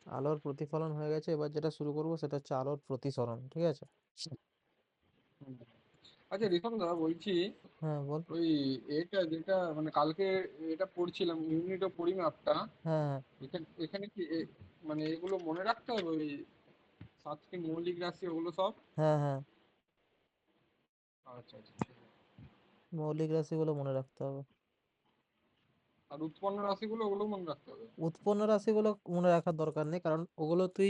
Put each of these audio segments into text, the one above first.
আলোর প্রতিফলন হয়ে গেছে, এবার যেটা শুরু করবো সেটা হচ্ছে আলোর প্রতিসরণ, ঠিক আছে? হুম। আচ্ছা রিতম দা, বলছি হ্যাঁ বল। ওই এটা যেটা মানে কালকে এটা পড়ছিলাম ইউনিট ও পরিমাপটা, হ্যাঁ হ্যাঁ এখানে এখানে কি মানে এগুলো মনে রাখতে হবে ওই সাতটি মৌলিক রাশি ওগুলো সব? হ্যাঁ হ্যাঁ, আচ্ছা আচ্ছা ঠিক আছে। মৌলিক রাশিগুলো মনে রাখতে হবে। আর উৎপন্ন রাশিগুলো ওগুলো মনে রাখতে হবে? উৎপন্ন রাশিগুলো মনে রাখার দরকার নেই, কারণ ওগুলো তুই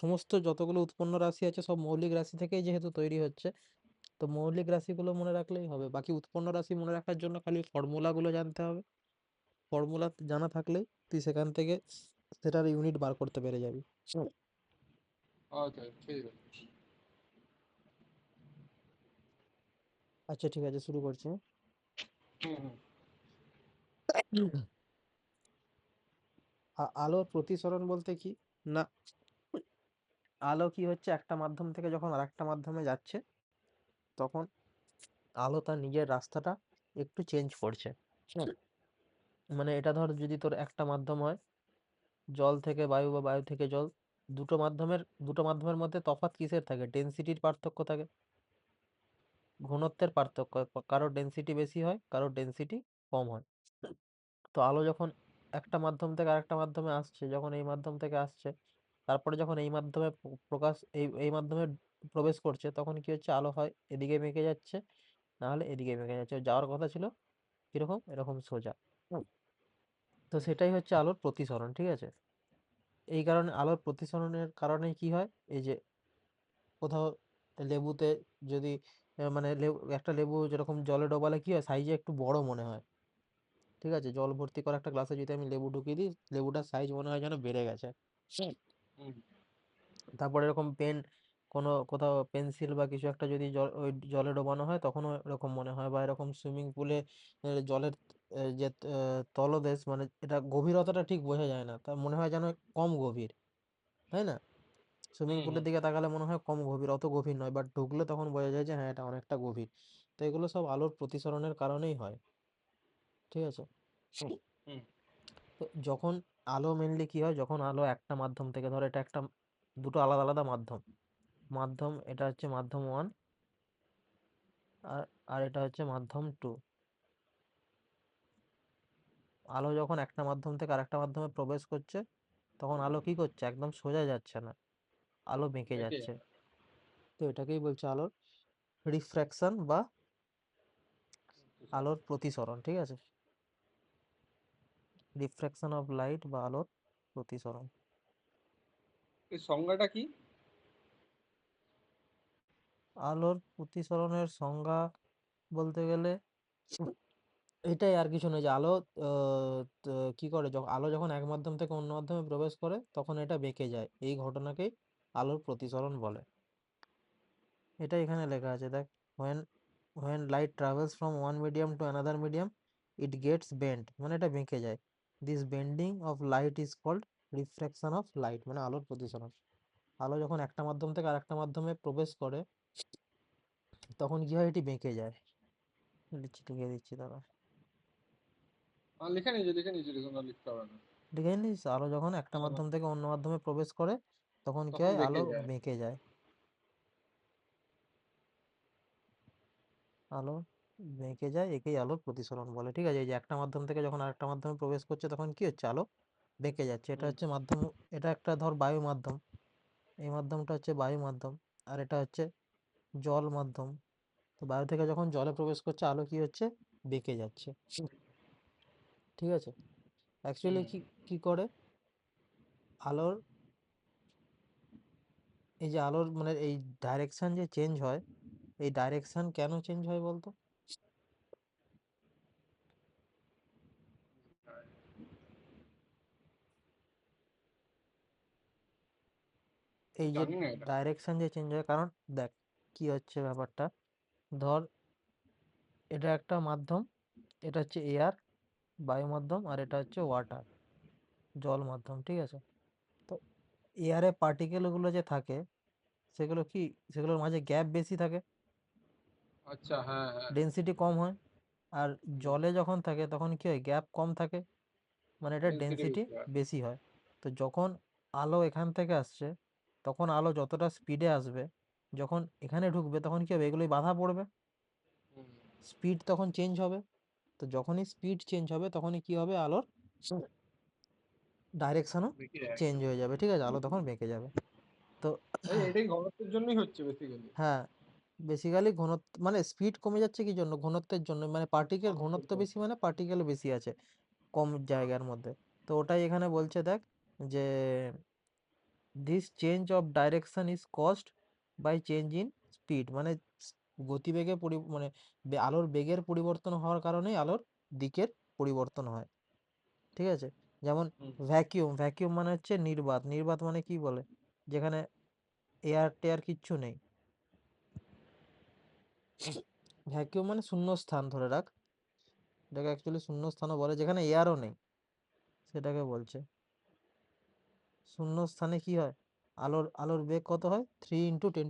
সমস্ত যতগুলো উৎপন্ন রাশি আছে সব মৌলিক রাশি থেকেই যেহেতু তৈরি হচ্ছে, তো মৌলিক রাশিগুলো মনে রাখলেই হবে। বাকি উৎপন্ন রাশি মনে রাখার জন্য খালি ফর্মুলা গুলো জানতে হবে। ফর্মুলা জানা থাকলেই তুই সেখান থেকে সেটার ইউনিট বার করতে পেরে যাবি। হুম। আচ্ছা ঠিক আছে। আচ্ছা ঠিক আছে, শুরু করছি। হুম হুম। হুম। আলোর প্রতিসরণ বলতে কি না, আলো কি হচ্ছে একটা মাধ্যম থেকে যখন আরেকটা মাধ্যমে যাচ্ছে, তখন আলো তার নিজের রাস্তাটা একটু চেঞ্জ করছে। হুম। মানে এটা ধর, যদি তোর একটা মাধ্যম হয় জল থেকে বায়ু বা বায়ু থেকে জল, দুটো মাধ্যমের মধ্যে তফাৎ কিসের থাকে? ডেনসিটির পার্থক্য থাকে, ঘনত্বের পার্থক্য হয়। কারোর ডেনসিটি বেশি হয়, কারোর ডেনসিটি কম হয়। তো আলো যখন একটা মাধ্যম থেকে আরেকটা মাধ্যমে আসছে, যখন এই মাধ্যম থেকে আসছে, তারপরে যখন এই মাধ্যমে প্রকাশ এই এই মাধ্যমে প্রবেশ করছে, তখন কি হচ্ছে? আলো হয় এদিকে বেঁকে যাচ্ছে, না হলে এদিকে বেঁকে যাচ্ছে। যাওয়ার কথা ছিল কিরকম, এরকম সোজা। হুম। তো সেটাই হচ্ছে আলোর প্রতিসরণ, ঠিক আছে? এই কারণে আলোর প্রতিসরণের কারণে কি হয়, এই যে কোথাও লেবুতে যদি মানে একটা লেবু যেরকম জলে ডোবালে কি হয়, সাইজে একটু বড় মনে হয়, ঠিক আছে? জল ভর্তি করা একটা গ্লাসে যদি আমি লেবু ঢুকিয়ে দিই, লেবুটার সাইজ মনে হয় যেন বেড়ে গেছে। হুম। হুম তারপরে এরকম পেন, কোনো কোথাও পেন্সিল বা কিছু একটা যদি ওই জলে ডোবানো হয়, তখনও এরকম মনে হয়। বা এরকম সুইমিং পুলে জলের যে তলদেশ, মানে এটা গভীরতাটা ঠিক বোঝা যায় না, তার মনে হয় যেন কম গভীর, তাই না? সুইমিং হুম পুলের হুম। দিকে তাকালে মনে হয় কম গভীর, অত গভীর নয়, বাট ঢুকলে তখন বোঝা যায় যে হ্যাঁ এটা অনেকটা গভীর। তো এগুলো সব আলোর প্রতিসরণের কারণেই হয়, ঠিক আছে? হুম। হুম। তো যখন আলো মেনলি কি হয়, যখন আলো একটা মাধ্যম থেকে, ধর এটা একটা, দুটো আলাদা আলাদা মাধ্যম, এটা হচ্ছে মাধ্যম ওয়ান, আর আর এটা হচ্ছে মাধ্যম টু। আলো যখন একটা মাধ্যম থেকে আরেকটা মাধ্যমে প্রবেশ করছে, তখন আলো কি করছে? একদম সোজা যাচ্ছে না, আলো বেঁকে দেখে যাচ্ছে। তো এটাকেই বলছে আলোর রিফ্র্যাকশন বা আলোর প্রতিসরণ, ঠিক আছে? রিফ্র্যাকশন অফ লাইট বা আলোর প্রতিসরণ। এই সংজ্ঞাটা কি? আলোর প্রতিসরণের সংজ্ঞা বলতে গেলে এটাই, আর কিছু নয়, যে আলো কি করে, যখন আলো যখন এক মাধ্যম থেকে অন্য মাধ্যমে প্রবেশ করে, তখন এটা বেঁকে যায়, এই ঘটনাকেই আলোর প্রতিসরণ বলে। এটা এখানে লেখা আছে, দেখ। when when light travels from one medium to another medium, it gets bent, মানে এটা বেঁকে যায়। this bending of light is called refraction of light, মানে আলোর প্রতিসরণ। আলো যখন একটা মাধ্যম থেকে আরেকটা মাধ্যমে প্রবেশ করে, তখন কি হয়? এটি বেঁকে যায়। লিখে দিচ্ছি দাঁড়া। লিখে নিয়েছি রিতম দা, লিখতে হবে না। লিখে নিস, আলো যখন একটা হ্যাঁ হ্যাঁ। মাধ্যম থেকে অন্য মাধ্যমে প্রবেশ করে, তখন কি তখন হয়? আলো বেঁকে যায়। বেঁকে যায়। আলো বেঁকে যায়, একেই আলোর প্রতিসরণ বলে, ঠিক আছে? এই যে একটা মাধ্যম থেকে যখন আরেকটা মাধ্যমে প্রবেশ করছে, তখন কি হচ্ছে? আলো বেঁকে যাচ্ছে। এটা হুম। হচ্ছে মাধ্যম, এটা একটা ধর বায়ু মাধ্যম, এই মাধ্যমটা হচ্ছে বায়ু মাধ্যম, আর এটা হচ্ছে জল মাধ্যম। তো বায়ু থেকে যখন জলে প্রবেশ করছে, আলো কি হচ্ছে? বেঁকে যাচ্ছে, ঠিক আছে? অ্যাকচুয়ালি হুম। কি কি করে আলোর, এই যে আলোর মানে এই ডাইরেকশন যে চেঞ্জ হয়, এই ডাইরেকশন কেন চেঞ্জ হয় বলতো? এই যে জানি না এটা। ডাইরেকশন যে চেঞ্জ হয়, কারণ দেখ কি হচ্ছে ব্যাপারটা, ধর এটা একটা মাধ্যম, এটা হচ্ছে এয়ার, বায়ু মাধ্যম, আর এটা হচ্ছে ওয়াটার, জল মাধ্যম, ঠিক আছে? তো এয়ারে পার্টিকেল গুলো যে থাকে, সেগুলো কি, সেগুলোর মাঝে গ্যাপ বেশি থাকে, আচ্ছা হ্যাঁ হ্যাঁ। ডেনসিটি কম হয়। আর হুম। জলে যখন থাকে তখন কি হয়? গ্যাপ কম থাকে, মানে এটা ডেন্সিটি ডেনসিটি বেশি হয়। বেশি হয়। তো যখন আলো এখান থেকে আসছে, তখন আলো যতটা স্পিডে আসবে, যখন এখানে ঢুকবে তখন কি হবে, এগুলোই বাধা পড়বে, হুম, স্পিড তখন চেঞ্জ হবে। তো যখনই স্পিড চেঞ্জ হবে তখনই কি হবে, আলোর ডাইরেকশনও বেঁকে চেঞ্জ একদম। হয়ে যাবে, ঠিক আছে, আলো তখন বেঁকে যাবে। তো এটাই ঘনত্বের জন্যই হচ্ছে বেসিক্যালি। হ্যাঁ, বেসিক্যালি ঘনত্ব মানে স্পিড কমে যাচ্ছে কি জন্য, ঘনত্বের জন্য, মানে পার্টিকেল ঘনত্ব বেশি মানে পার্টিকেল বেশি আছে কম জায়গার মধ্যে। তো ওটাই এখানে বলছে দেখ, যে this change of direction is caused by change in speed, মানে গতিবেগে মানে আলোর বেগের পরিবর্তন হওয়ার কারণেই আলোর দিকের পরিবর্তন হয়, ঠিক আছে। যেমন হুম, ভ্যাকিউম, ভ্যাকিউম মানে হচ্ছে নির্বাত, নির্বাত মানে কি বলে, যেখানে এয়ার টেয়ার কিচ্ছু নেই, ভ্যাকিউম মানে শূন্য স্থান, ধরে রাখ, এটাকে অ্যাকচুয়ালি শূন্য স্থানও বলে, যেখানে এয়ারও নেই সেটাকে বলছে শূন্য স্থানে কি হয়, আলোর বেগ কত হয়, 3 × 10⁸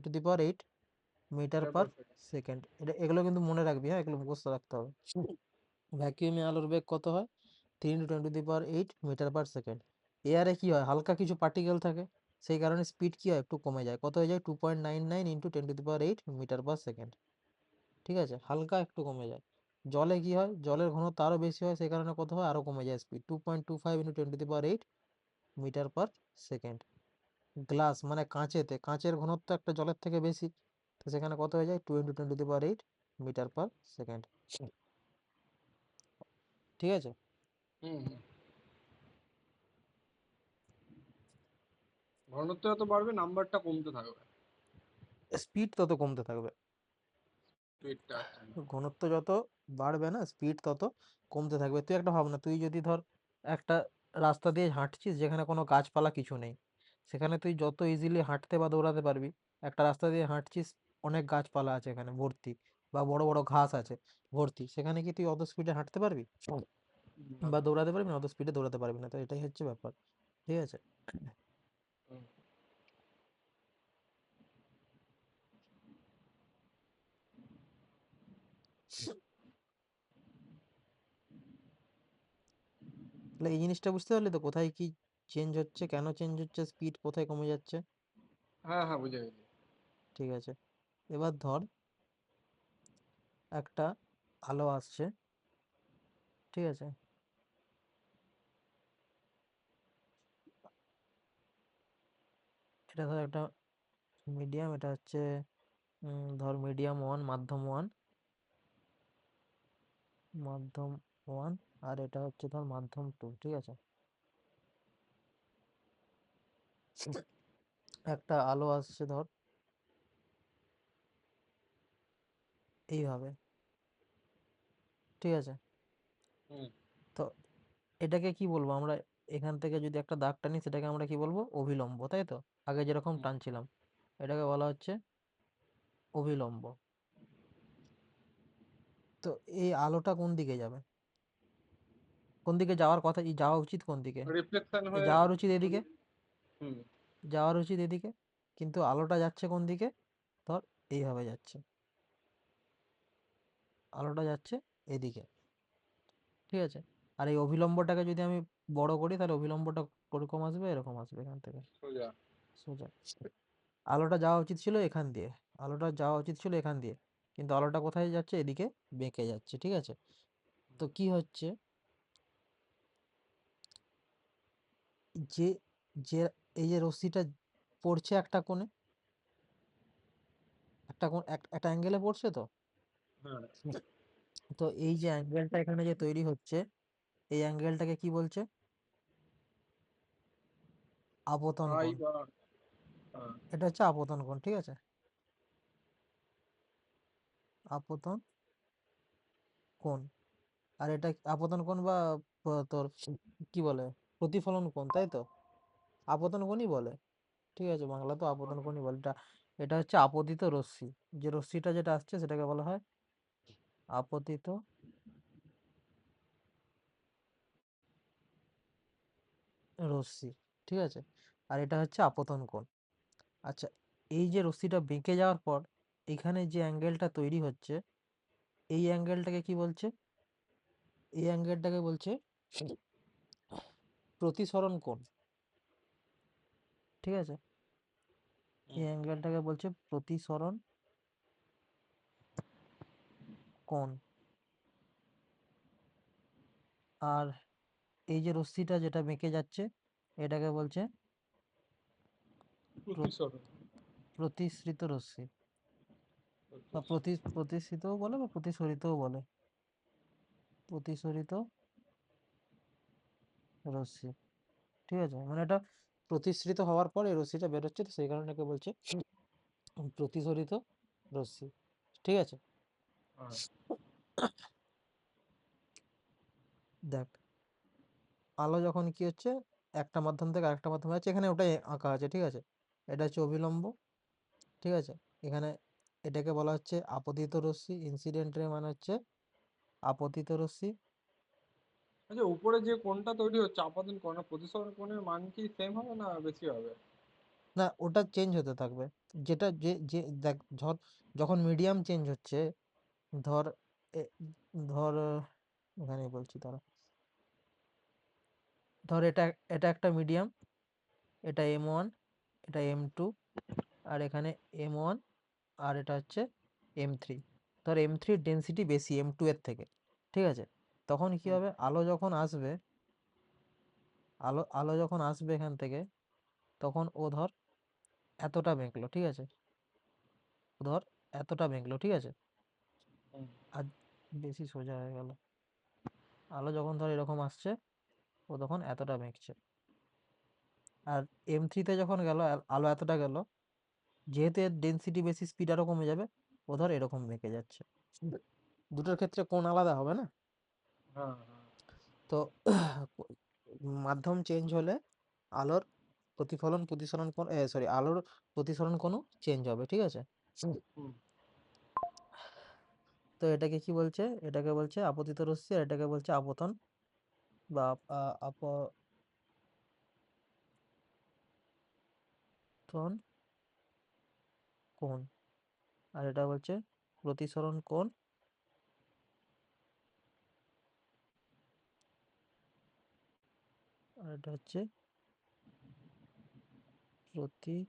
metre metre per per second. Second. এগুলো কিন্তু মনে রাখবি, হ্যাঁ, এগুলো মুখস্থ রাখতে হবে। ভ্যাকিউমে আলোর বেগ কত হয়, 3 × 10⁸ মিটার পার সেকেন্ড। এয়ারে কি হয়, হালকা কিছু পার্টিকেল থাকে, সেই কারণে স্পিড কি হয়, একটু কমে যায়, কত হয়ে যায়, 2.99 × 10⁸ মিটার পার সেকেন্ড, ঠিক আছে, হালকা একটু কমে যায়। জলে কি হয়, জলের ঘনত্ব আরও বেশি হয়, সেই কারণে কত হয়, আরও কমে যায় speed, 2.25 × 10⁸ metre per second. Glass মানে কাঁচেতে, কাঁচের ঘনত্ব একটা জলের থেকে বেশি, তো সেখানে কত হয়ে যায়, 2 × 10⁸ মিটার পার সেকেন্ড, ঠিক আছে। হুম, হুম। ঘনত্ব যত বাড়বে নাম্বারটা কমতে থাকবে। স্পিড তত কমতে থাকবে, স্পিডটা আচ্ছা। ঘনত্ব যত বাড়বে না, স্পিড তত কমতে থাকবে। তুই একটা ভাবনা, তুই যদি ধর একটা রাস্তা দিয়ে হাঁটছিস যেখানে কোনো গাছপালা কিছু নেই, সেখানে তুই যত ইজিলি হাঁটতে বা দৌড়াতে পারবি, একটা রাস্তা দিয়ে হাঁটছিস, অনেক গাছপালা আছে এখানে ভর্তি, বা বড় বড় ঘাস আছে ভর্তি, সেখানে কি তুই অত স্পিডে হাঁটতে পারবি না। বা দৌড়াতে পারবি না, অত স্পিডে দৌড়াতে পারবি না, তো এটাই হচ্ছে ব্যাপার, ঠিক আছে। হুম। তাহলে এই জিনিসটা বুঝতে পারলি তো, কোথায় কি চেঞ্জ হচ্ছে, কেন চেঞ্জ হচ্ছে, স্পিড কোথায় কমে যাচ্ছে, হ্যাঁ, হ্যাঁ, বুঝে গেছি। ঠিক আছে। এবার ধর একটা আলো আসছে, ঠিক আছে, এটা ধর একটা মিডিয়াম, এটা হচ্ছে ধর মিডিয়াম ওয়ান, মাধ্যম ওয়ান, মাধ্যম ওয়ান, আর এটা হচ্ছে ধর মাধ্যম টু, ঠিক আছে। একটা আলো আসছে ধর এইভাবে, ঠিক আছে। হুম, তো এটাকে কি বলবো আমরা, এখান থেকে যদি একটা দাগ টানি সেটাকে আমরা কি বলবো, অভিলম্ব, তাই তো, আগে যেরকম হুম। টানছিলাম, এটাকে বলা হচ্ছে অভিলম্ব। তো এই আলোটা কোন দিকে যাবে, কোন দিকে যাওয়ার কথা, যাওয়া উচিত কোন দিকে, রিফ্লেকশন হয়ে। যাওয়ার উচিত এদিকে, হুম। যাওয়ার উচিত এদিকে, কিন্তু আলোটা যাচ্ছে কোন দিকে, ধর এইভাবে যাচ্ছে, আলোটা যাচ্ছে এদিকে, ঠিক আছে। আর এই অভিলম্বটাকে যদি আমি বড় করি, তাহলে অভিলম্বটা ওরকম আসবে, এরকম আসবে এখান থেকে সোজা। সোজা। আলোটা যাওয়া উচিত ছিল এখান দিয়ে, আলোটা যাওয়া উচিত ছিল এখান দিয়ে, কিন্তু আলোটা কোথায় যাচ্ছে, এদিকে বেঁকে যাচ্ছে, ঠিক আছে। তো কি হচ্ছে, যে যে এই যে রশ্মিটা পড়ছে একটা কোণে, একটা অ্যাঙ্গেলে পড়ছে তো, হ্যাঁ। তো এই যে অ্যাঙ্গেলটা এখানে যে তৈরি হচ্ছে, এই অ্যাঙ্গেলটাকে কি বলছে, আপতন আই কোণ, বা। হ্যাঁ। এটা হচ্ছে আপতন কোণ, ঠিক আছে, আপতন কোণ। আর এটা আপতন কোণ বা তোর কি বলে, প্রতিফলন কোণ, তাই তো, আপতন কোণই বলে, ঠিক আছে, বাংলা তো আপতন কোণই বলে। এটা এটা হচ্ছে আপতিত রশ্মি, যে রশ্মিটা যেটা আসছে সেটাকে বলা হয় আপতিত রশ্মি, ঠিক আছে। আর এটা হচ্ছে আপতন কোণ। আচ্ছা, এই যে রশ্মিটা বেঁকে যাওয়ার পর এখানে যে অ্যাঙ্গেলটা তৈরি হচ্ছে, এই অ্যাঙ্গেলটাকে কি বলছে, এই অ্যাঙ্গেলটাকে বলছে প্রতিসরণ কোণ, ঠিক আছে, এই হুম। অ্যাঙ্গেলটাকে বলছে প্রতিসরণ কোণ। আর এই যে রশ্মিটা যেটা বেঁকে যাচ্ছে এটাকে বলছে প্র- প্রতিসরণ। প্রতিসৃত রশ্মি, বা প্রতিসৃতও বলে বা প্রতিসরিতও বলে, প্রতিসরিত রশ্মি। ঠিক আছে, মানে এটা প্রতিসৃত হওয়ার পর এই রশ্মিটা বেরোচ্ছে, তো সেই কারণে একে বলছে প্রতিসরিত রশ্মি। ঠিক আছে, হ্যাঁ। দেখ আলো যখন কি হচ্ছে একটা মাধ্যম থেকে আরেকটা মাধ্যমে যাচ্ছে, এখানে ওটাই আঁকা আছে। ঠিক আছে, এটা হচ্ছে অভিলম্ব। ঠিক আছে, এখানে এটাকে বলা হচ্ছে আপতিত রশ্মি, ইনসিডেন্ট রে মানে হচ্ছে আপতিত রশ্মি। আচ্ছা, উপরে যে কোণটা তৈরি হচ্ছে আপাতন কোণ আর প্রতিসরণ কোণের মান কি সেম হবে না বেশি হবে? না, ওটা চেঞ্জ হতে থাকবে। যেটা যে যে দেখ, ধর যখন মিডিয়াম চেঞ্জ হচ্ছে, ধর এ- ধর এখানে বলছি তারা, ধর এটা এটা একটা মিডিয়াম, এটা M1, এটা M2, আর এখানে M1, আর এটা হচ্ছে M3। ধর M3 ডেন্সিটি বেশি M2 এর থেকে। ঠিক আছে, তখন কি হুম। হবে, আলো যখন আসবে, আলো যখন আসবে এখান থেকে, তখন ও ধর এতটা বেঁকলো। ঠিক আছে, ও ধর এতটা বেঁকলো। ঠিক আছে, হুম। আর বেশি সোজা হয়ে গেল। আলো যখন ধর এরকম আসছে, ও তখন এতটা বেঁকছে। আর M3-তে যখন গেল, আলো এতটা গেল, যেহেতু এর ডেন্সিটি বেশি, স্পিড আরো কমে যাবে, ও ধর এরকম বেঁকে যাচ্ছে। দুটোর ক্ষেত্রে কোণ আলাদা হবে না? হ্যাঁ, হ্যাঁ। তো মাধ্যম চেঞ্জ হলে আলোর প্রতিসরণ কোণ, সরি, আলোর প্রতিসরণ কোণও চেঞ্জ হবে। ঠিক আছে, হুম। তো এটাকে কি বলছে, এটাকে বলছে আপতিত রশ্মি, আর এটাকে বলছে আপতন বা আপতন কোণ। আর এটা বলছে প্রতিসরণ কোণ, আর এটা হচ্ছে প্রতিসরিত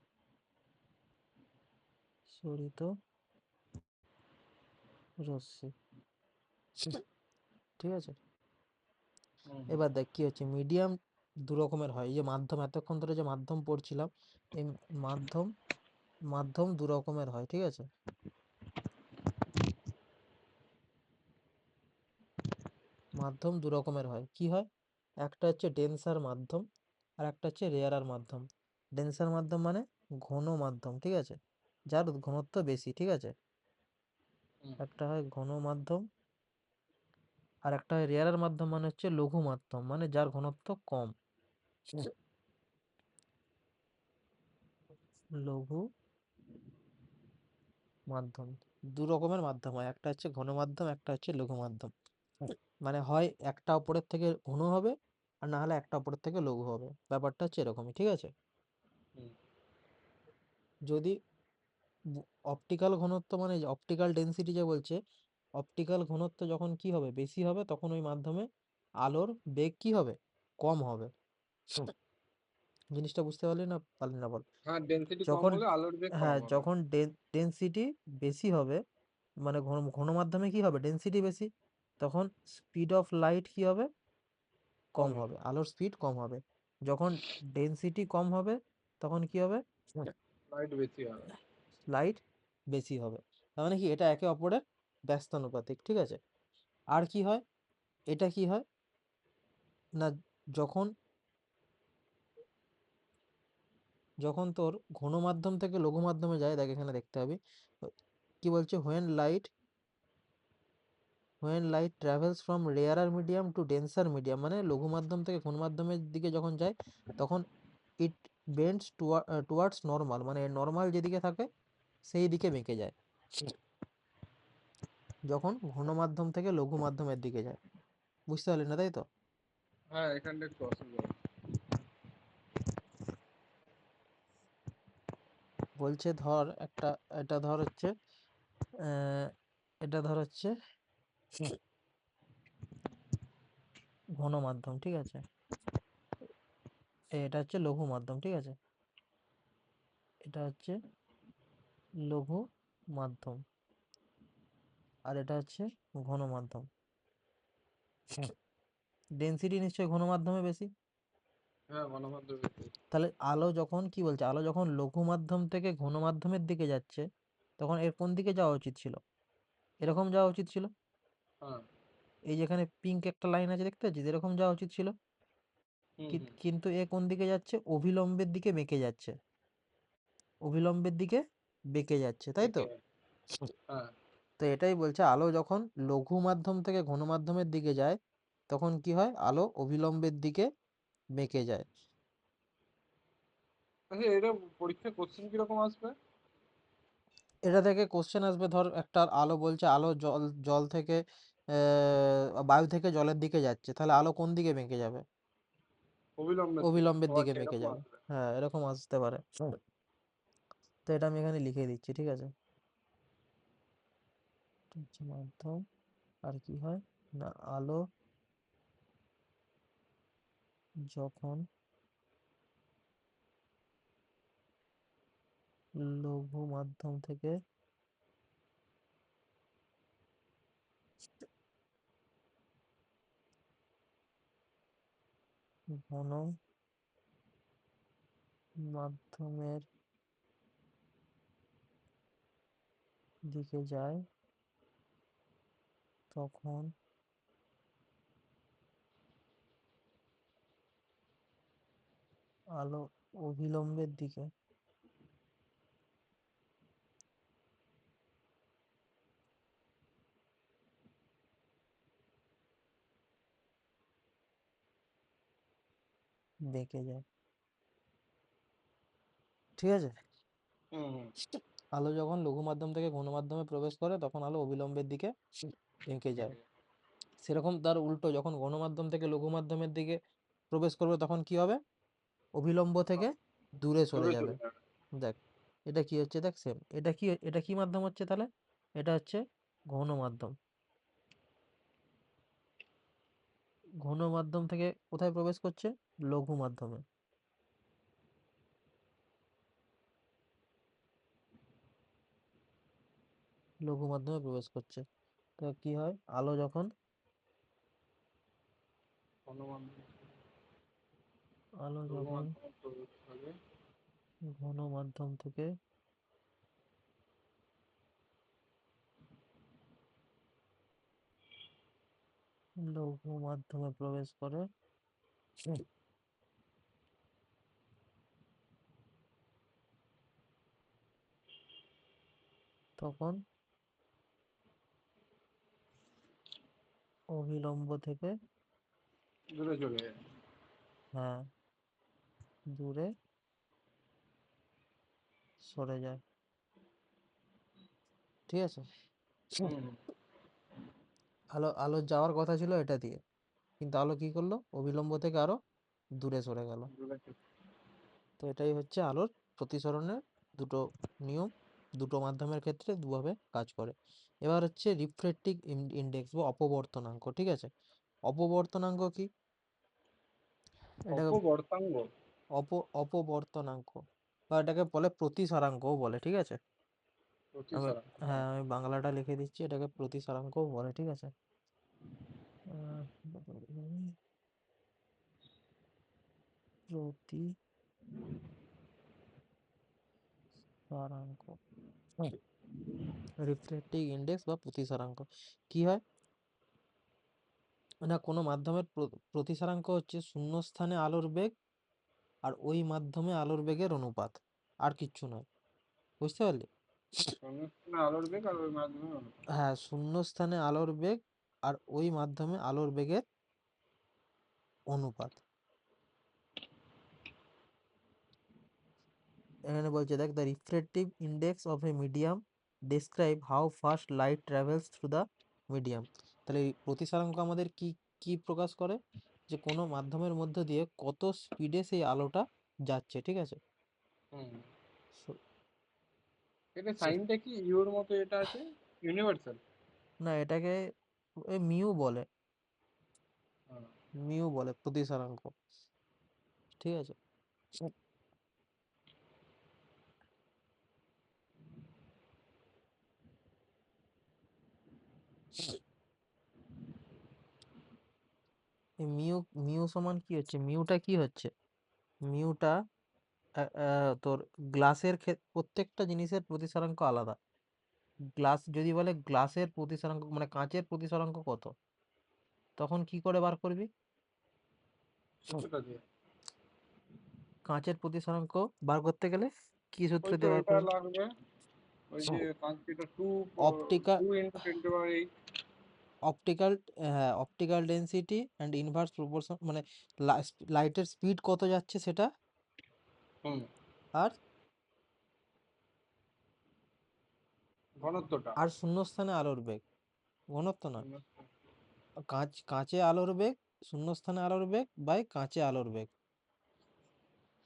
রশ্মি। ঠিক আছে, হুম। এবার দেখ কি হচ্ছে, মিডিয়াম দু রকমের হয়। এই যে মাধ্যম, এতক্ষণ ধরে যে মাধ্যম পড়ছিলাম, এই মাধ্যম মাধ্যম দু রকমের হয়। ঠিক আছে, মাধ্যম দু রকমের হয়। কি হয়, একটা হচ্ছে ডেন্সার মাধ্যম, আর একটা হচ্ছে রেয়ারার মাধ্যম। ডেন্সার মাধ্যম মানে ঘন মাধ্যম। ঠিক আছে, যার ঘনত্ব বেশি। ঠিক আছে, হুম। একটা হয় ঘন মাধ্যম, আর একটা হয় রেয়ারার মাধ্যম, মানে হচ্ছে লঘু মাধ্যম, মানে যার ঘনত্ব কম। লঘু মাধ্যম, দু রকমের মাধ্যম হয়, একটা হচ্ছে ঘন মাধ্যম, একটা হচ্ছে লঘু মাধ্যম। মানে হয় একটা অপরের থেকে ঘন হবে, আর না হলে একটা অপরের থেকে লঘু হবে। ব্যাপারটা হচ্ছে এরকমই। ঠিক আছে, হুম। যদি অপটিক্যাল ঘনত্ব, মানে অপটিক্যাল ডেন্সিটি যে বলছে, অপটিক্যাল ঘনত্ব যখন কি হবে, বেশি হবে, তখন ওই মাধ্যমে আলোর বেগ কি হবে, কম হবে। জিনিসটা বুঝতে পারলি না বল? হ্যাঁ, ডেনসিটি কম যখন, হলে আলোর বেগ কম হ্যাঁ, হবে। যখন ডেন্সিটি বেশি হবে, মানে ঘন ঘন মাধ্যমে কি হবে, ডেন্সিটি বেশি, তখন স্পিড অফ লাইট কি হবে, কম কমে। হবে, আলোর স্পিড কম হবে। যখন ডেন্সিটি কম হবে, তখন কি হবে, লাইট বেশি হবে। লাইট বেশি হবে। তার মানে কি, এটা একে অপরের ব্যস্তানুপাতিক। ঠিক আছে, আর কি হয়, এটা কি হয় না, যখন যখন তোর ঘন মাধ্যম থেকে লঘু মাধ্যমে যায়, দেখ এখানে দেখতে হবে কি বলছে, when light travels from rarer medium to denser medium, মানে লঘু মাধ্যম থেকে ঘন মাধ্যমের দিকে যখন যায়, তখন ইট বেন্ডস টুয়ার্ডস নর্মাল, মানে নর্মাল যেদিকে থাকে সেই দিকে বেঁকে যায়, যখন ঘন মাধ্যম থেকে লঘু মাধ্যমের দিকে যায়। বুঝতে পারলি না, তাই তো? হ্যাঁ, এখানটা একটু অসুবিধা হবে। বলছে ধর একটা, এটা ধর হচ্ছে আহ, এটা ধর হচ্ছে ঘন মাধ্যম। ঠিক আছে, এটা হচ্ছে লঘু মাধ্যম। ঠিক আছে, এটা হচ্ছে লঘু মাধ্যম, আর এটা হচ্ছে ঘন মাধ্যম। ডেন্সিটি নিশ্চয়ই ঘন মাধ্যমে বেশি। হ্যাঁ, গণমাধ্যমে। তাহলে আলো যখন কি বলছে, আলো যখন লঘু মাধ্যম থেকে ঘন মাধ্যমের দিকে যাচ্ছে, তখন এর কোন দিকে যাওয়া উচিত ছিল? এরকম যাওয়া উচিত ছিল। হ্যাঁ। এই যেখানে পিঙ্ক একটা লাইন আছে দেখতে পাচ্ছিস, এরকম যাওয়া উচিত ছিল। হুম হুম। কিন্তু এ কোন দিকে যাচ্ছে? অভিলম্বের দিকে বেঁকে যাচ্ছে, অভিলম্বের দিকে বেঁকে যাচ্ছে, তাই তো? দেখে। হ্যাঁ। তো এটাই বলছে, আলো যখন লঘু মাধ্যম থেকে ঘন মাধ্যমের দিকে যায়, তখন কি হয়? আলো অভিলম্বের দিকে বেঁকে যায়। আচ্ছা, এটা পরীক্ষায় কোশ্চেন কিরকম আসবে? এটা থেকে কোশ্চেন আসবে, ধর একটা আলো বলছে আলো জল জল থেকে বায়ু থেকে জলের দিকে যাচ্ছে, তাহলে আলো কোন দিকে বেঁকে যাবে? অবিলম্বের দিকে, অবিলম্বের ও দিকে আচ্ছা, বেঁকে এরকম যাবে। আসবে। হ্যাঁ, এরকম আসতে পারে। তো এটা আমি এখানে লিখে দিচ্ছি, ঠিক আছে? এটা হচ্ছে মাধ্যম। আর কি হয় না, আলো যখন লঘু মাধ্যম থেকে ঘন মাধ্যমের দিকে যায়, তখন আলো অভিলম্বের দিকে বেঁকে যায়, ঠিক আছে? হুম হুম। আলো যখন লঘু মাধ্যম থেকে ঘন মাধ্যমে প্রবেশ করে, তখন আলো অবিলম্বের দিকে বেঁকে যায়। দেখে। সেরকম তার উল্টো, যখন ঘন মাধ্যম থেকে লঘু মাধ্যমের দিকে প্রবেশ করবে, তখন কি হবে? অভিলম্ব থেকে দূরে সরে দূরে যাবে। চলে যাবে। দেখ, এটা কি হচ্ছে, দেখ সেম। এটা কি মাধ্যম হচ্ছে তাহলে? এটা হচ্ছে ঘন মাধ্যম। ঘন মাধ্যম থেকে কোথায় প্রবেশ করছে? লঘু মাধ্যমে। লঘু মাধ্যমে প্রবেশ করছে। তো কি হয়, আলো যখন গণমাধ্যম। আলো যখন গণমাধ্যমে প্রবেশ করে। ঘন মাধ্যম থেকে লঘু মাধ্যমে প্রবেশ করে, তখন অভিলম্ব থেকে, দূরে চলে যায়। হ্যাঁ, দূরে সরে যায়, ঠিক আছে? হুম হুম। আলোর যাওয়ার কথা ছিল এটা দিয়ে, কিন্তু আলো কি করলো? অবিলম্ব থেকে আরো দূরে সরে গেল। দূরে চলে। তো এটাই হচ্ছে আলোর প্রতিসরণের দুটো নিয়ম, দুটো মাধ্যমের ক্ষেত্রে দুভাবে কাজ করে। এবার হচ্ছে রিফ্রেক্টিভ ইন্ডেক্স বা অপবর্তনাঙ্ক, ঠিক আছে? অপবর্তনাঙ্ক কি? এটাকে অপবর্তাঙ্গ। অপবর্তনাঙ্ক, বা এটাকে বলে প্রতিসারাঙ্কও বলে, ঠিক আছে? আমি, প্রতিসরণ, হ্যাঁ। হ্যাঁ, আমি বাংলাটা লিখে দিচ্ছি, এটাকে প্রতিসারাঙ্কও বলে, ঠিক আছে? আহ, প্রতিসারাঙ্ক, রিফ্রেক্টিভ ইন্ডেক্স বা প্রতিসারাঙ্ক কি হয় না, কোনো মাধ্যমের প্রতিসারাঙ্ক হচ্ছে শূন্যস্থানে আলোর বেগ আর ওই মাধ্যমে আলোর বেগের অনুপাত, আর কিচ্ছু নয়। বুঝতে পারলি? শূন্যস্থানে আলোর বেগ আর ওই মাধ্যমে অনুপাত। হ্যাঁ, শূন্যস্থানে আলোর বেগ আর ওই মাধ্যমে আলোর বেগের অনুপাত। এখানে বলছে, দেখ, the refractive index of a medium describe how fast light travels through the medium. তাহলে এই প্রতিসারাঙ্ক আমাদের কি কি প্রকাশ করে? যে কোনো মাধ্যমের মধ্যে দিয়ে কত স্পিডে সেই আলোটা যাচ্ছে, ঠিক আছে? হুম। So, এটা সাইনটা কি ইউর মতো এটা আছে? ইউনিভার্সাল। না, এটাকে মিউ বলে, হ্যাঁ। মিউ বলে প্রতিসারাঙ্ক, ঠিক আছে? মিউ সমান কি হচ্ছে, মিউটা কি হচ্ছে, মিউটা তোর গ্লাসের প্রত্যেকটা জিনিসের প্রতিসরাঙ্ক আলাদা। গ্লাস যদি বলে গ্লাসের প্রতিসরাঙ্ক মানে কাঁচের প্রতিসরাঙ্ক কত, তখন কি করে বার করবি? সূত্রটা দিয়ে কাঁচের প্রতিসরাঙ্ক বার করতে গেলে কি সূত্র ওই তো দিয়ে বার এটা করবি? লাগবে, ওই যে কাঞ্চিটা টু অপটিক্যাল 2 × 10⁸। অপটিক্যাল হ্যাঁ, optical density and inverse proportion, মানে লাইটের স্পিড কত যাচ্ছে সেটা, হুম, আর ঘনত্বটা। আর শূন্যস্থানে আলোর বেগ, ঘনত্ব না, কাঁচে আলোর বেগ, শূন্যস্থানে আলোর বেগ বাই কাঁচে আলোর বেগ।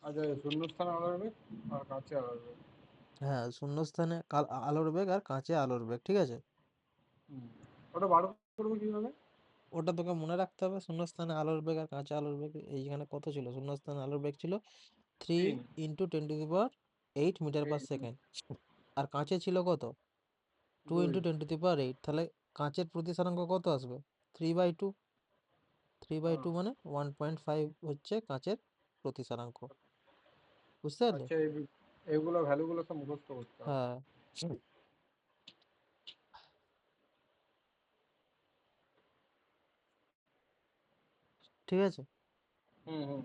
আচ্ছা, শূন্যস্থান আলাদা আর কাছে আলাদা। হ্যাঁ, শূন্যস্থানে আলোর বেগ আর কাঁচে আলোর বেগ, ঠিক আছে। হুম, ওটা বার করবো কিভাবে? ওটা তোকে মনে রাখতে হবে, শূন্যস্থানে আলোর বেগ আর কাঁচা আলোর বেগ এইখানে কত ছিল, শূন্যস্থানে আলোর বেগ ছিল 3 3 × 10⁸ মিটার পার 8 সেকেন্ড, আর কাঁচে ছিল কত, 2 × 2। 10⁸। তাহলে কাঁচের প্রতিসরাঙ্ক কত আসবে, 3/2। 3/2 মানে 1.5 হচ্ছে কাঁচের প্রতিসরাঙ্ক, বুঝতে পারলি? আচ্ছা, এগুলো ভ্যালুগুলো সব মুখস্থ করতে হবে। হ্যাঁ, ঠিক আছে। হুম হুম।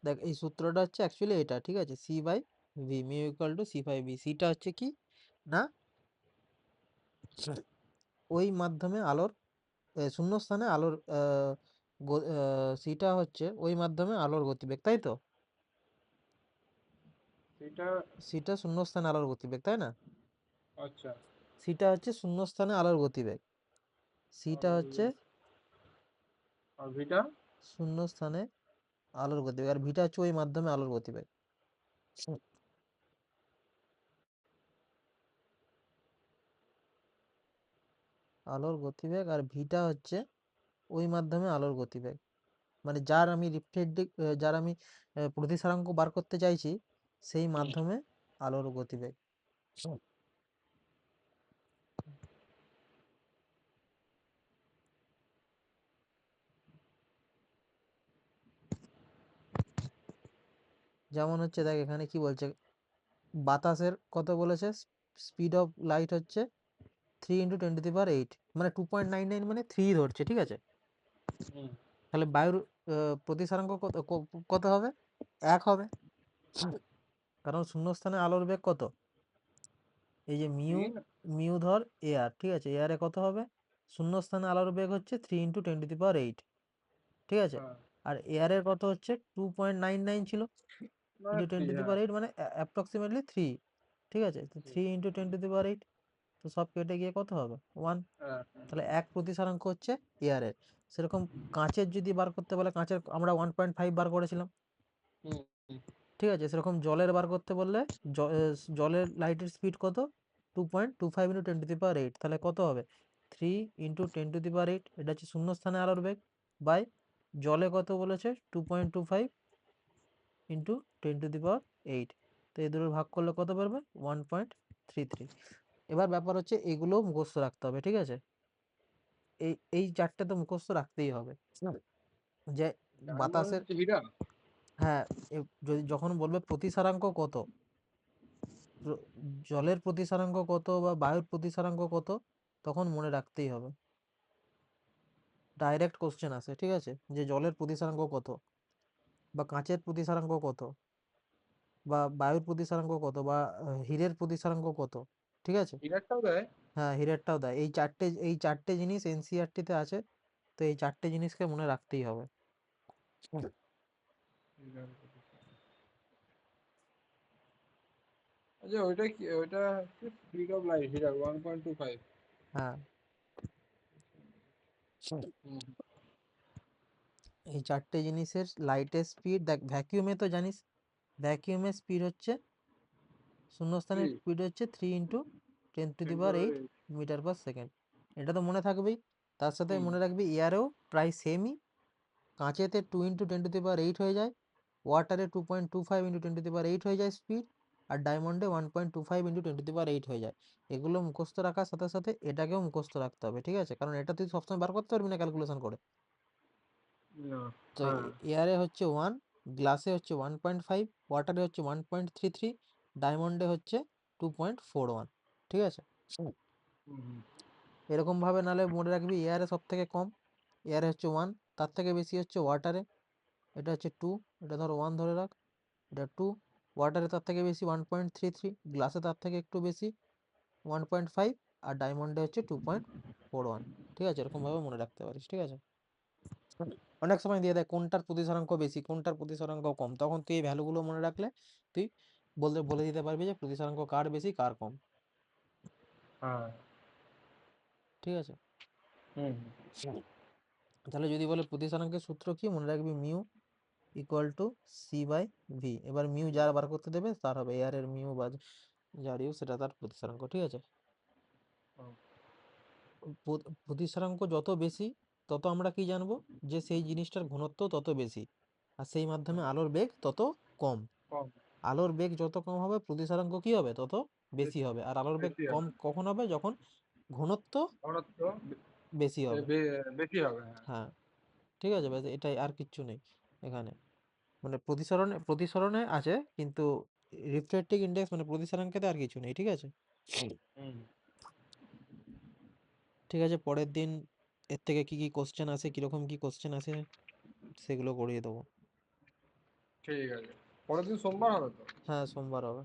দেখ এই সূত্রটা হচ্ছে অ্যাকচুয়ালি এটা, ঠিক আছে, C by V, mu equal to C by V. সিটা হচ্ছে কি না, ওই মাধ্যমে আলোর শূন্যস্থানে আলোর সিটা হচ্ছে ওই মাধ্যমে আলোর গতিবেগ, তাই তো? এটা সিটা শূন্যস্থানে আলোর গতিবেগ, তাই না? আচ্ছা। সিটা হচ্ছে শূন্যস্থানে আলোর গতিবেগ, আর সিটা হচ্ছে আর ভিটা? শূন্যস্থানে আলোর গতিবেগ, আর ভিটা হচ্ছে ওই মাধ্যমে আলোর গতিবেগ। আলোর গতিবেগ আর ভিটা হচ্ছে ওই মাধ্যমে আলোর গতিবেগ, মানে যার আমি রিফ্লেক্টিভ, যার আমি প্রতিসরাঙ্ক বার করতে চাইছি সেই হুম। মাধ্যমে আলোর গতিবেগ। যেমন হচ্ছে দেখ এখানে কি বলছে, বাতাসের কত বলেছে, স্পিড অফ লাইট হচ্ছে 3 × 10⁸, মানে 2.99 মানে 3 ধরছে, ঠিক আছে। হুম। তাহলে বায়ুর প্রতিসরাঙ্ক কত কত হবে, 1 হবে, কারণ শূন্যস্থানে আলোর বেগ কত, এই যে মিউ, 3। মিউ ধর এয়ার, ঠিক আছে, এয়ারে কত হবে, শূন্যস্থানে আলোর বেগ হচ্ছে 3 × 10⁸, ঠিক আছে। হ্যাঁ, আর এয়ারের কত হচ্ছে 2.99 ছিল, মানে ইন্টু টেন 3, টু দি হ্যাঁ। পাওয়ার এইট মানে অ্যাপ্রক্সিমেটলি 3, ঠিক আছে, তো 3 × 10⁸, তো সব কেটে গিয়ে কত হবে 1। হ্যাঁ, হ্যাঁ। তাহলে এক প্রতিসরাঙ্ক হচ্ছে এয়ারের। সেরকম কাঁচের যদি বার করতে বলে, কাঁচের আমরা 1.5 বার করেছিলাম, হুম হুম। ঠিক আছে। সেরকম জলের বার করতে বললে জলের লাইটের স্পিড কত, 2.25 × 10⁸, তাহলে কত হবে 3 × 10⁸, এটা হচ্ছে শূন্যস্থানে আলোর বেগ, বাই জলে কত বলেছে 2.25 × 10⁸। তো এই দুটোর ভাগ করলে কত পারবে 1.33। এবার ব্যাপার হচ্ছে এগুলো মুখস্থ রাখতে হবে, ঠিক আছে, এই এই চারটে তো মুখস্থ রাখতেই হবে, যে তার মানে বাতাসের, হচ্ছে হীরা। হ্যাঁ, যদি যখন বলবে প্রতিসরাঙ্ক কত, প্র- জলের প্রতিসরাঙ্ক কত বা বায়ুর প্রতিসরাঙ্ক কত, তখন মনে রাখতেই হবে, ডাইরেক্ট কোশ্চেন আসে, ঠিক আছে, যে জলের প্রতিসরাঙ্ক কত বা কাঁচের প্রতিসরাঙ্ক কত বা বায়ুর প্রতিসরাঙ্ক কত বা হীরের প্রতিসরাঙ্ক কত, ঠিক আছে। হীরারটাও দেয়। হ্যাঁ, হীরেরটাও দেয়, এই চারটে জিনিস এনসিইআরটি-তে আছে, তো এই চারটে জিনিসকে মনে রাখতেই হবে। হীরার প্রতিষ্ঠান। আচ্ছা, ওইটা কি, ওইটা হচ্ছে স্পিড অফ লাইট হীরার 1.25। হ্যাঁ, হুম। এই চারটে জিনিসের লাইটের স্পিড দেখ, ভ্যাকিউমে তো জানিস ভ্যাকিউমের স্পিড হচ্ছে শূন্যস্থানের থ্রি স্পিড হচ্ছে 3 × 10⁸ টেন মিটার পার সেকেন্ড। এটা তো মনে থাকবেই। তার সাথে হুম মনে রাখবি এয়ারেও প্রায় সেমই। কাঁচেতে 2 × 10⁸ হয়ে যায়, ওয়াটারে 2.25 × 10⁸ হয়ে যায় স্পিড, আর ডায়মন্ডে 1.25 × 10⁸ হয়ে যায়। এগুলো মুখস্থ রাখার সাথে সাথে এটাকেও মুখস্থ রাখতে হবে, ঠিক আছে? কারণ এটা তুই সবসময় বার করতে পারবি না ক্যালকুলেশন করে। না তো হ্যাঁ এয়ারে হচ্ছে 1, গ্লাসে হচ্ছে 1.5, ওয়াটারে হচ্ছে 1.33, ডায়মন্ডে হচ্ছে 2.41, ঠিক আছে? হুম হুম এরকমভাবে নাহলে মনে রাখবি এয়ারে সব থেকে কম, এয়ারে হচ্ছে 1, তার থেকে বেশি হচ্ছে ওয়াটারে, এটা হচ্ছে 2, এটা ধরো 1 ধরে রাখ, এটা 2, ওয়াটারে তার থেকে বেশি 1.33, গ্লাসে তার থেকে একটু বেশি 1.5, আর ডায়মন্ডে হচ্ছে 2.41, ঠিক আছে? এরকমভাবে মনে রাখতে পারিস, ঠিক আছে? অনেক সময় দিয়ে দেয় কোনটার প্রতিসরাঙ্ক বেশি কোনটার প্রতিসরাঙ্ক কম, তখন তুই এই ভ্যালুগুলো মনে রাখলে তুই বলে দিতে পারবি যে প্রতিসরাঙ্ক কার বেশি কার কম, হ্যাঁ ঠিক আছে? হুম তাহলে যদি বলে প্রতিসরাঙ্কের সূত্র কি, মনে রাখবি মিউ ইকুয়াল টু c/v। এবার মিউ যার বার করতে দেবে তার হবে এয়ার এর মিউ বা যার ইউ সেটা তার প্রতিসরাঙ্ক, ঠিক আছে? হুম, প্রতিসরাঙ্ক যত বেশি তত আমরা কি জানবো, যে সেই জিনিসটার ঘনত্ব তত বেশি, আর সেই মাধ্যমে হুম, আলোর বেগ তত কম। কম আলোর বেগ যত কম হবে প্রতিসরাঙ্ক কি হবে তত বেশি বেশি হবে, আর আলোর বেগ বেশি কম হবে কখন হবে, যখন ঘনত্ব ঘনত্ব বেশি হবে। বেশি হবে হ্যাঁ হ্যাঁ, ঠিক আছে, ব্যাস এটাই, আর কিচ্ছু নেই এখানে। মানে প্রতিসরণে আছে, কিন্তু রিফ্র্যাক্টিভ ইন্ডেক্স মানে প্রতিসরাঙ্কেতে আর কিছু নেই, ঠিক আছে? হুম ঠিক আছে, পরের দিন এর থেকে কি কি কোশ্চেন আসে, কিরকম কি কোশ্চেন আসে সেগুলো করিয়ে দেবো। ঠিক আছে পরের দিন সোমবার হবে তো হ্যাঁ, সোমবার হবে।